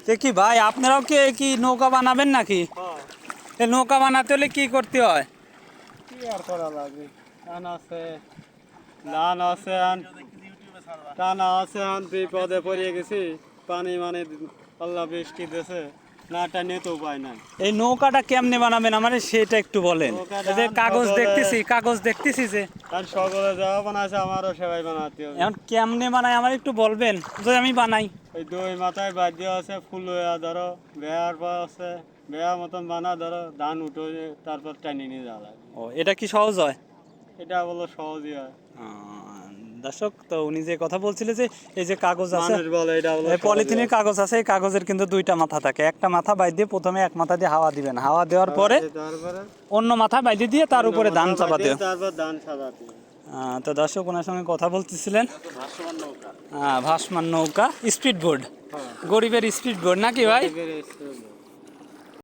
কি ভাই আপনারাও কি নৌকা বানাবেন নাকি? এই নৌকা বানাতে হলে কি করতে হয়? কি আর করা লাগে? ধান আছে টানা আছে, বিপদে পড়ে গেছি। পানি মানে আল্লাহ বৃষ্টি দিয়েছে, না টানিয়ে তো উপায় নাই। এই নৌকাটা কেমনে বানাবেন আমার সেটা একটু বলেন। নৌকাটা এই যে কাগজ দেখতেছি যে আর সকলে যাওয়া বানাইছে, আমারও সেবাই বানাতে হবে। এখন কেমনে বানাই আমার একটু বলবেন যদি আমি বানাই। ওই দুই মাথায় বাদ্য আছে, ফুল হইয়া ধরো বেয়ার পর আছে, বেয়া মতন বানা ধরো, ধান উঠে তারপর টানিয়ে নিয়ে যাওয়া লাগে। ও এটা কি সহজ হয়? এটা বলো সহজই হয়। দর্শক, তো উনি যে কথা বলছিলেন যে এই যে কাগজ আছে, মানুষ বলে এটা বলো পলিথিনের কাগজ আছে, এই কাগজের কিন্তু দুইটা মাথা থাকে। একটা মাথা বাইর দিয়ে প্রথমে এক মাথা দিয়ে হাওয়া দিবেন, হাওয়া দেওয়ার পরে তারপরে অন্য মাথা বাইরে দিয়ে তার উপরে ধান চাপা দেবেন। তারপর ধান সাজাতে। তো দর্শক ওনার সঙ্গে কথা বলতেছিলেন। ভাসমান নৌকা। ভাসমান নৌকা, স্পিড বোর্ড, গরিবের স্পিড বোর্ড নাকি ভাই?